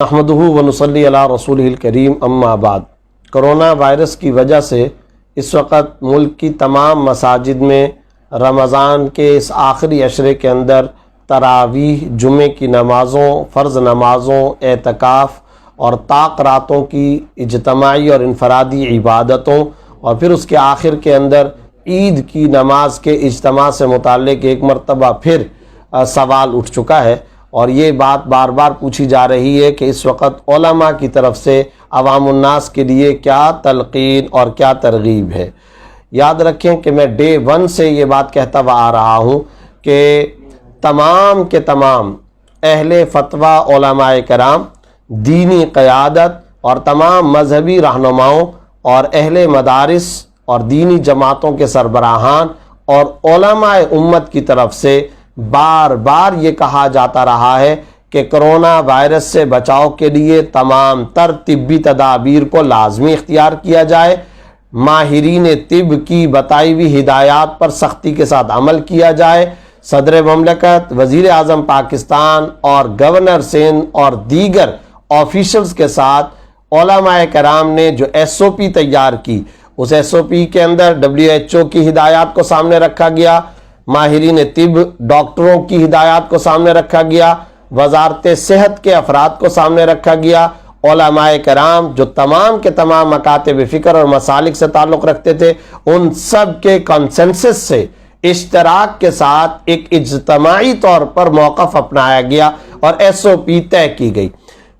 محمد ونصلی علی رسولہ الکریم اما بعد۔ کرونا وائرس کی وجہ سے اس وقت ملک کی تمام مساجد میں رمضان کے اس آخری عشرے کے اندر تراویح، جمعے کی نمازوں، فرض نمازوں، اعتکاف اور طاق راتوں کی اجتماعی اور انفرادی عبادتوں، اور پھر اس کے آخر کے اندر عید کی نماز کے اجتماع سے متعلق ایک مرتبہ پھر سوال اٹھ چکا ہے، اور یہ بات بار بار پوچھی جا رہی ہے کہ اس وقت علماء کی طرف سے عوام الناس کے لیے کیا تلقین اور کیا ترغیب ہے۔ یاد رکھیں کہ میں ڈے 1 سے یہ بات کہتا ہوا آ رہا ہوں کہ تمام کے تمام اہل فتویٰ علماء کرام، دینی قیادت اور تمام مذہبی رہنماؤں اور اہل مدارس اور دینی جماعتوں کے سربراہان اور علماء امت کی طرف سے بار بار یہ کہا جاتا رہا ہے کہ کرونا وائرس سے بچاؤ کے لیے تمام تر طبی تدابیر کو لازمی اختیار کیا جائے، ماہرین طب کی بتائی ہوئی ہدایات پر سختی کے ساتھ عمل کیا جائے۔ صدر مملکت، وزیر اعظم پاکستان اور گورنر سندھ اور دیگر آفیشلز کے ساتھ علماء کرام نے جو SOP تیار کی، اس SOP کے اندر WHO کی ہدایات کو سامنے رکھا گیا، ماہرین طب ڈاکٹروں کی ہدایات کو سامنے رکھا گیا، وزارت صحت کے افراد کو سامنے رکھا گیا، علماء کرام جو تمام کے تمام مکاتب فکر اور مسالک سے تعلق رکھتے تھے، ان سب کے کنسنسس سے اشتراک کے ساتھ ایک اجتماعی طور پر موقف اپنایا گیا اور SOP طے کی گئی۔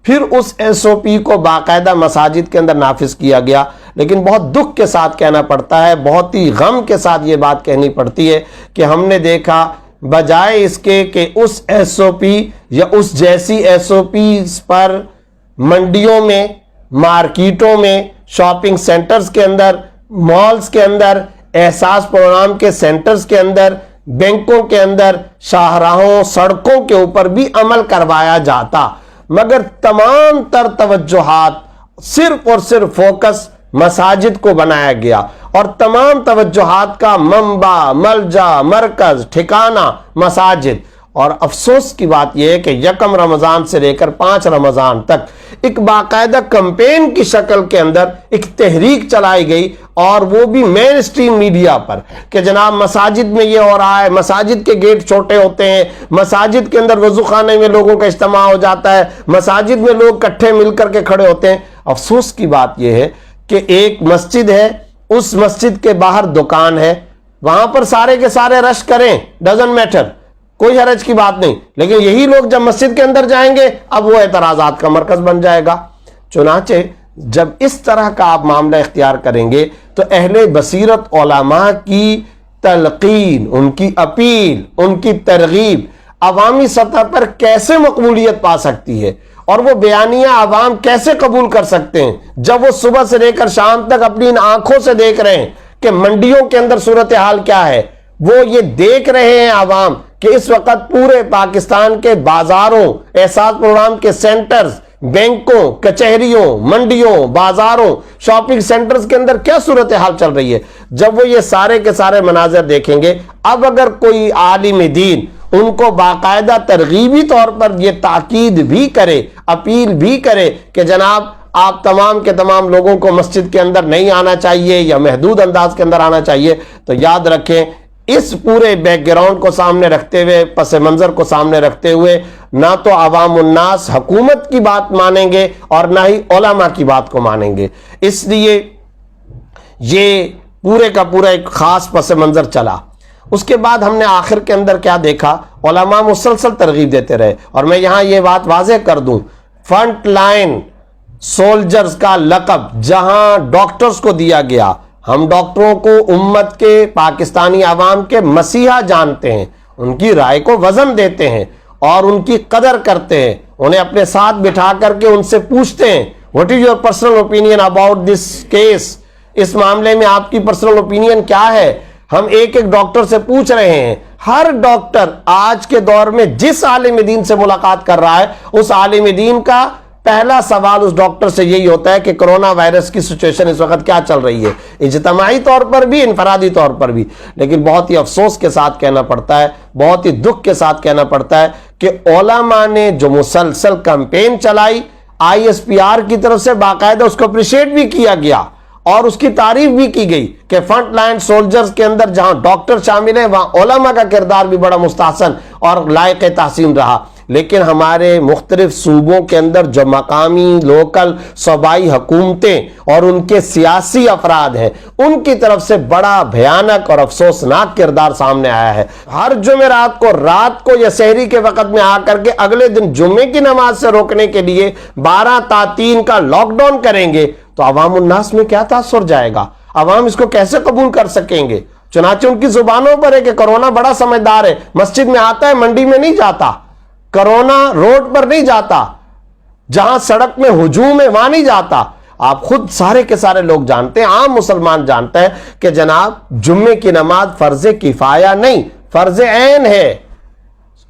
پھر اس SOP کو باقاعدہ مساجد کے اندر نافذ کیا گیا، لیکن بہت دکھ کے ساتھ کہنا پڑتا ہے، بہت ہی غم کے ساتھ یہ بات کہنی پڑتی ہے کہ ہم نے دیکھا بجائے اس کے کہ اس SOP یا اس جیسی SOPs پر منڈیوں میں، مارکیٹوں میں، شاپنگ سینٹرز کے اندر، مالز کے اندر، احساس پروگرام کے سینٹرز کے اندر، بینکوں کے اندر، شاہراہوں، سڑکوں کے اوپر بھی عمل کروایا جاتا، مگر تمام تر توجہات صرف اور صرف فوکس مساجد کو بنایا گیا، اور تمام توجہات کا منبع، ملجا، مرکز، ٹھکانہ مساجد۔ اور افسوس کی بات یہ ہے کہ 1 رمضان سے لے کر 5 رمضان تک ایک باقاعدہ کمپین کی شکل کے اندر ایک تحریک چلائی گئی، اور وہ بھی مین اسٹریم میڈیا پر، کہ جناب مساجد میں یہ ہو رہا ہے، مساجد کے گیٹ چھوٹے ہوتے ہیں، مساجد کے اندر وضو خانے میں لوگوں کا اجتماع ہو جاتا ہے، مساجد میں لوگ اکٹھے مل کر کے کھڑے ہوتے ہیں۔ افسوس کی بات یہ ہے کہ ایک مسجد ہے، اس مسجد کے باہر دکان ہے، وہاں پر سارے کے سارے رش کریں، ڈزنٹ میٹر، کوئی حرج کی بات نہیں، لیکن یہی لوگ جب مسجد کے اندر جائیں گے اب وہ اعتراضات کا مرکز بن جائے گا۔ چنانچہ جب اس طرح کا آپ معاملہ اختیار کریں گے تو اہل بصیرت علماء کی تلقین، ان کی اپیل، ان کی ترغیب عوامی سطح پر کیسے مقبولیت پا سکتی ہے، اور وہ بیانیہ عوام کیسے قبول کر سکتے ہیں جب وہ صبح سے لے کر شام تک اپنی ان آنکھوں سے دیکھ رہے ہیں کہ منڈیوں کے اندر صورتحال کیا ہے، وہ یہ دیکھ رہے ہیں عوام کہ اس وقت پورے پاکستان کے بازاروں، احساس پروگرام کے سینٹرز، بینکوں، کچہریوں، منڈیوں، بازاروں، شاپنگ سینٹرز کے اندر کیا صورتحال چل رہی ہے۔ جب وہ یہ سارے کے سارے مناظر دیکھیں گے، اب اگر کوئی عالم دین ان کو باقاعدہ ترغیبی طور پر یہ تاکید بھی کرے، اپیل بھی کرے کہ جناب آپ تمام کے تمام لوگوں کو مسجد کے اندر نہیں آنا چاہیے یا محدود انداز کے اندر آنا چاہیے، تو یاد رکھیں اس پورے بیک گراؤنڈ کو سامنے رکھتے ہوئے، پس منظر کو سامنے رکھتے ہوئے، نہ تو عوام الناس حکومت کی بات مانیں گے اور نہ ہی علماء کی بات کو مانیں گے۔ اس لیے یہ پورے کا پورا ایک خاص پس منظر چلا۔ اس کے بعد ہم نے آخر کے اندر کیا دیکھا، علماء مسلسل ترغیب دیتے رہے، اور میں یہاں یہ بات واضح کر دوں، فرنٹ لائن سولجرز کا لقب جہاں ڈاکٹرز کو دیا گیا، ہم ڈاکٹروں کو امت کے، پاکستانی عوام کے مسیحا جانتے ہیں، ان کی رائے کو وزن دیتے ہیں اور ان کی قدر کرتے ہیں، انہیں اپنے ساتھ بٹھا کر کے ان سے پوچھتے ہیں what is your personal opinion about this case، اس معاملے میں آپ کی پرسنل اوپینین کیا ہے۔ ہم ایک ایک ڈاکٹر سے پوچھ رہے ہیں، ہر ڈاکٹر آج کے دور میں جس عالم دین سے ملاقات کر رہا ہے، اس عالم دین کا پہلا سوال اس ڈاکٹر سے یہی ہوتا ہے کہ کرونا وائرس کی سچویشن اس وقت کیا چل رہی ہے، اجتماعی طور پر بھی، انفرادی طور پر بھی۔ لیکن بہت ہی افسوس کے ساتھ کہنا پڑتا ہے، بہت ہی دکھ کے ساتھ کہنا پڑتا ہے کہ علماء نے جو مسلسل کمپین چلائی، ISPR کی طرف سے باقاعدہ اس کو اپریشیٹ بھی کیا گیا اور اس کی تعریف بھی کی گئی کہ فرنٹ لائن سولجرز کے اندر جہاں ڈاکٹر شامل ہیں وہاں علماء کا کردار بھی بڑا مستحسن اور لائق تحسین رہا. لیکن ہمارے مختلف صوبوں کے اندر جو مقامی لوکل صوبائی حکومتیں اور ان کے سیاسی افراد ہیں ان کی طرف سے بڑا بھیانک اور افسوسناک کردار سامنے آیا ہے. ہر جمعرات کو رات کو یا سحری کے وقت میں آ کر کے اگلے دن جمعے کی نماز سے روکنے کے لیے 12 تا 3 کا لاک ڈاؤن کریں گے تو عوام الناس میں کیا تاثر جائے گا؟ عوام اس کو کیسے قبول کر سکیں گے؟ چنانچہ ان کی زبانوں پر ہے کہ کرونا بڑا سمجھدار ہے، مسجد میں آتا ہے منڈی میں نہیں جاتا، کرونا روڈ پر نہیں جاتا، جہاں سڑک میں ہجوم ہے وہاں نہیں جاتا. آپ خود سارے کے سارے لوگ جانتے ہیں، عام مسلمان جانتے ہیں کہ جناب جمعے کی نماز فرض کفایہ نہیں، فرض عین ہے.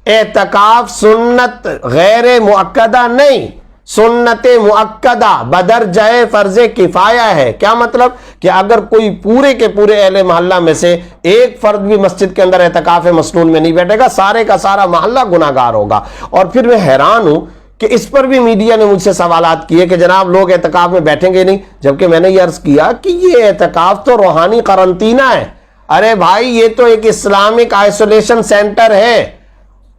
اعتکاف سنت غیر مؤکدہ نہیں، سنت مؤکدہ بدرجہ فرض کفایہ ہے. کیا مطلب؟ کہ اگر کوئی پورے کے پورے اہل محلہ میں سے ایک فرد بھی مسجد کے اندر اعتکاف مسنون میں نہیں بیٹھے گا، سارے کا سارا محلہ گناہگار ہوگا. اور پھر میں حیران ہوں کہ اس پر بھی میڈیا نے مجھ سے سوالات کیے کہ جناب لوگ اعتکاف میں بیٹھیں گے نہیں، جبکہ میں نے یہ عرض کیا کہ یہ اعتکاف تو روحانی قرنطینہ ہے. ارے بھائی یہ تو ایک اسلامک آئسولیشن سینٹر ہے.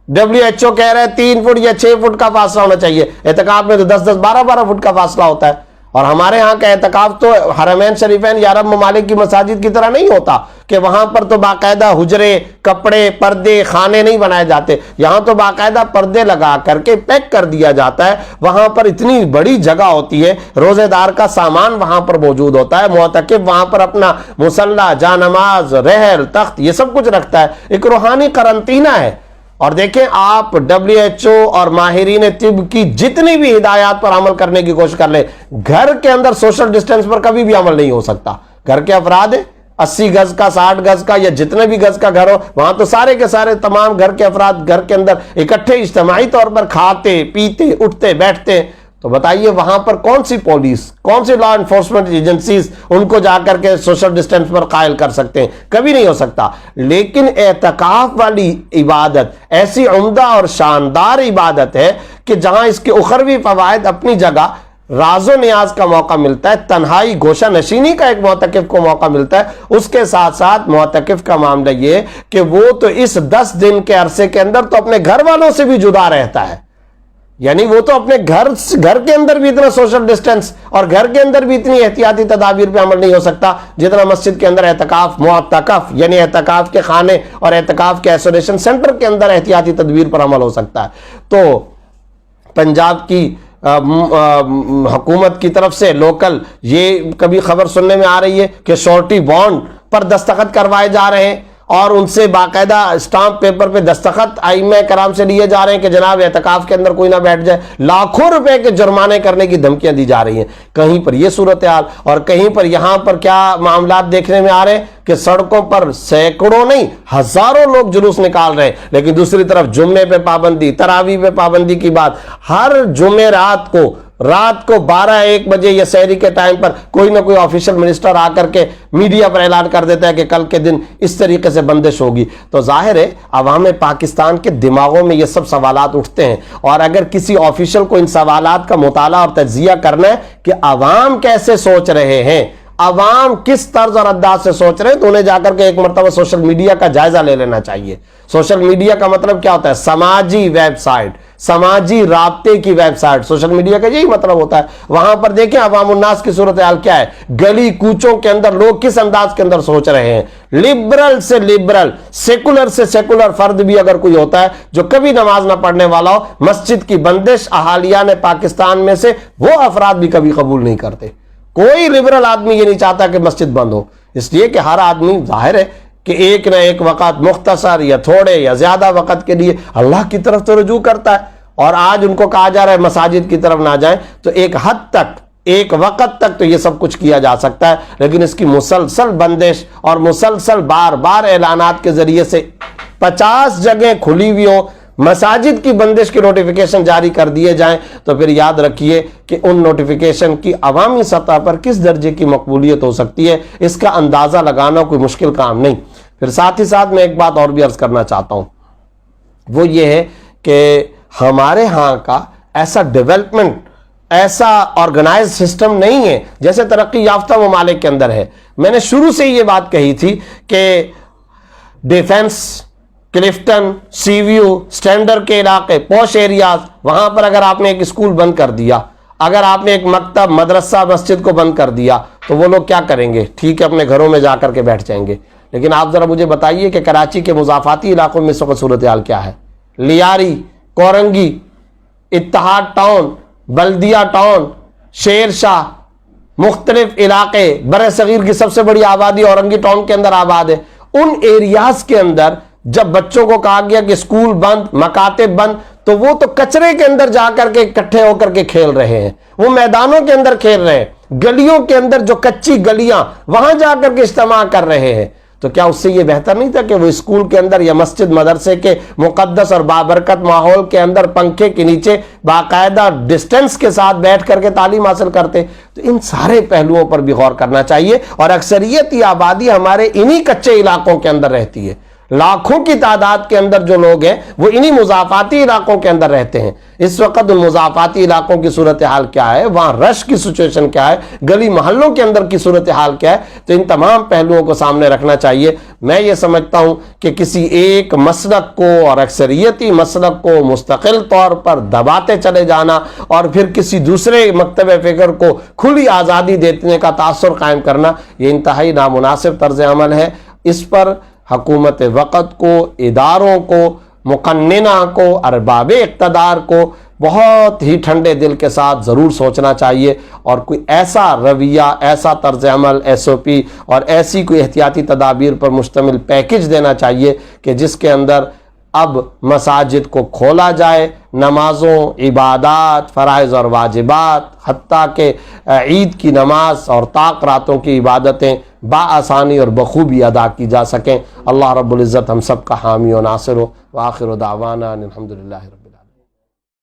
WHO کہہ رہا ہے 3 فٹ یا 6 فٹ کا فاصلہ ہونا چاہیے، اعتکاف میں تو 10 12 فٹ کا فاصلہ ہوتا ہے. اور ہمارے ہاں کا اعتکاف تو حرمین شریفین یا عرب ممالک کی مساجد کی طرح نہیں ہوتا کہ وہاں پر تو باقاعدہ حجرے، کپڑے، پردے، خانے نہیں بنائے جاتے. یہاں تو باقاعدہ پردے لگا کر کے پیک کر دیا جاتا ہے. وہاں پر اتنی بڑی جگہ ہوتی ہے، روزے دار کا سامان وہاں پر موجود ہوتا ہے، معتکف وہاں پر اپنا مصلی، جا نماز، رحل، تخت یہ سب کچھ رکھتا ہے. ایک روحانی قرنطینہ ہے. اور دیکھیں آپ WHO اور ماہرین طب کی جتنی بھی ہدایات پر عمل کرنے کی کوشش کر لیں، گھر کے اندر سوشل ڈسٹینس پر کبھی بھی عمل نہیں ہو سکتا. گھر کے افراد ہیں 80 گز کا، 60 گز کا یا جتنے بھی گز کا گھر ہو، وہاں تو سارے کے سارے تمام گھر کے افراد گھر کے اندر اکٹھے اجتماعی طور پر کھاتے پیتے اٹھتے بیٹھتے. تو بتائیے وہاں پر کون سی پولیس، کون سی لا انفورسمنٹ ایجنسیز ان کو جا کر کے سوشل ڈسٹینس پر قائل کر سکتے ہیں؟ کبھی نہیں ہو سکتا. لیکن اعتکاف والی عبادت ایسی عمدہ اور شاندار عبادت ہے کہ جہاں اس کے اخروی فوائد اپنی جگہ، راز و نیاز کا موقع ملتا ہے، تنہائی گوشہ نشینی کا ایک معتکف کو موقع ملتا ہے. اس کے ساتھ ساتھ معتکف کا معاملہ یہ ہے کہ وہ تو اس 10 دن کے عرصے کے اندر تو اپنے گھر والوں سے بھی جدا رہتا ہے. یعنی وہ تو اپنے گھر کے اندر بھی اتنا سوشل ڈسٹینس اور گھر کے اندر بھی اتنی احتیاطی تدابیر پہ عمل نہیں ہو سکتا جتنا مسجد کے اندر اعتکاف معتکف یعنی اعتکاف کے خانے اور اعتکاف کے آئسولیشن سینٹر کے اندر احتیاطی تدبیر پر عمل ہو سکتا ہے. تو پنجاب کی حکومت کی طرف سے لوکل یہ کبھی خبر سننے میں آ رہی ہے کہ شورٹی بانڈ پر دستخط کروائے جا رہے ہیں اور ان سے باقاعدہ اسٹامپ پیپر پہ دستخط ائمہ کرام سے لیے جا رہے ہیں کہ جناب اعتکاف کے اندر کوئی نہ بیٹھ جائے. لاکھوں روپے کے جرمانے کرنے کی دھمکیاں دی جا رہی ہیں. کہیں پر یہ صورتحال اور کہیں پر یہاں پر کیا معاملات دیکھنے میں آ رہے ہیں کہ سڑکوں پر سینکڑوں نہیں ہزاروں لوگ جلوس نکال رہے ہیں. لیکن دوسری طرف جمعے پہ پابندی، تراویح پہ پابندی کی بات. ہر جمعرات کو رات کو 12-1 بجے یا سحری کے ٹائم پر کوئی نہ کوئی آفیشل منسٹر آ کر کے میڈیا پر اعلان کر دیتا ہے کہ کل کے دن اس طریقے سے بندش ہوگی. تو ظاہر ہے عوام پاکستان کے دماغوں میں یہ سب سوالات اٹھتے ہیں. اور اگر کسی آفیشل کو ان سوالات کا مطالعہ اور تجزیہ کرنا ہے کہ عوام کیسے سوچ رہے ہیں، عوام کس طرز اور انداز سے سوچ رہے ہیں، تو انہیں جا کر کے ایک مرتبہ سوشل میڈیا کا جائزہ لے لینا چاہیے. سوشل میڈیا کا مطلب کیا ہوتا ہے؟ سماجی ویب سائٹ، سماجی رابطے کی ویب سائٹ. سوشل میڈیا کا یہی مطلب ہوتا ہے. وہاں پر دیکھیں عوام الناس کی صورتحال کیا ہے، گلی کوچوں کے اندر لوگ کس انداز کے اندر سوچ رہے ہیں. لبرل سے لبرل، سیکولر سے سیکولر فرد بھی اگر کوئی ہوتا ہے جو کبھی نماز نہ پڑھنے والا ہو، مسجد کی بندش اہالیان پاکستان میں سے وہ افراد بھی کبھی قبول نہیں کرتے. کوئی لبرل آدمی یہ نہیں چاہتا کہ مسجد بند ہو، اس لیے کہ ہر آدمی ظاہر ہے کہ ایک نہ ایک وقت مختصر یا تھوڑے یا زیادہ وقت کے لیے اللہ کی طرف تو رجوع کرتا ہے. اور آج ان کو کہا جا رہا ہے مساجد کی طرف نہ جائیں، تو ایک حد تک، ایک وقت تک تو یہ سب کچھ کیا جا سکتا ہے. لیکن اس کی مسلسل بندش اور مسلسل بار بار اعلانات کے ذریعے سے 50 جگہیں کھلی ہوئی ہوں، مساجد کی بندش کی نوٹیفیکیشن جاری کر دیے جائیں، تو پھر یاد رکھیے کہ ان نوٹیفیکیشن کی عوامی سطح پر کس درجے کی مقبولیت ہو سکتی ہے، اس کا اندازہ لگانا کوئی مشکل کام نہیں. پھر ساتھ ہی ساتھ میں ایک بات اور بھی عرض کرنا چاہتا ہوں، وہ یہ ہے کہ ہمارے ہاں کا ایسا ڈیولپمنٹ، ایسا آرگنائز سسٹم نہیں ہے جیسے ترقی یافتہ ممالک کے اندر ہے. میں نے شروع سے یہ بات کہی تھی کہ ڈیفنس، کلفٹن، سی ویو، سٹینڈر کے علاقے، پوش ایریاز، وہاں پر اگر آپ نے ایک اسکول بند کر دیا، اگر آپ نے ایک مکتب، مدرسہ، مسجد کو بند کر دیا، تو وہ لوگ کیا کریں گے؟ ٹھیک ہے، اپنے گھروں میں جا کر کے بیٹھ جائیں گے. لیکن آپ ذرا مجھے بتائیے کہ کراچی کے مضافاتی علاقوں میں اس وقت صورتحال کیا ہے؟ لیاری، کورنگی، اتحاد ٹاؤن، بلدیہ ٹاؤن، شیر شاہ، مختلف علاقے، بر صغیر کی سب سے بڑی آبادی اورنگی ٹاؤن کے اندر آباد ہے. ان ایریاز کے اندر جب بچوں کو کہا گیا کہ اسکول بند، مکاتب بند، تو وہ تو کچرے کے اندر جا کر کے اکٹھے ہو کر کے کھیل رہے ہیں، وہ میدانوں کے اندر کھیل رہے ہیں، گلیوں کے اندر جو کچی گلیاں وہاں جا کر کے اجتماع کر رہے ہیں. تو کیا اس سے یہ بہتر نہیں تھا کہ وہ اسکول کے اندر یا مسجد مدرسے کے مقدس اور بابرکت ماحول کے اندر پنکھے کے نیچے باقاعدہ ڈسٹنس کے ساتھ بیٹھ کر کے تعلیم حاصل کرتے؟ تو ان سارے پہلوؤں پر بھی غور کرنا چاہیے. اور اکثریتی آبادی ہمارے انہی کچے علاقوں کے اندر رہتی ہے. لاکھوں کی تعداد کے اندر جو لوگ ہیں وہ انہی مضافاتی علاقوں کے اندر رہتے ہیں. اس وقت ان مضافاتی علاقوں کی صورتحال کیا ہے، وہاں رش کی سچویشن کیا ہے، گلی محلوں کے اندر کی صورتحال کیا ہے، تو ان تمام پہلوؤں کو سامنے رکھنا چاہیے. میں یہ سمجھتا ہوں کہ کسی ایک مسلک کو اور اکثریتی مسلک کو مستقل طور پر دباتے چلے جانا اور پھر کسی دوسرے مکتب فکر کو کھلی آزادی دینے کا تاثر قائم کرنا، یہ انتہائی نامناسب طرز عمل ہے. اس پر حکومت وقت کو، اداروں کو، مقننہ کو، ارباب اقتدار کو بہت ہی ٹھنڈے دل کے ساتھ ضرور سوچنا چاہیے اور کوئی ایسا رویہ، ایسا طرز عمل، SOP اور ایسی کوئی احتیاطی تدابیر پر مشتمل پیکج دینا چاہیے کہ جس کے اندر اب مساجد کو کھولا جائے، نمازوں، عبادات، فرائض اور واجبات، حتیٰ کہ عید کی نماز اور طاق راتوں کی عبادتیں بآسانی اور بخوبی ادا کی جا سکیں. اللہ رب العزت ہم سب کا حامی و ناصر ہو. وآخر دعوانا الحمدللہ رب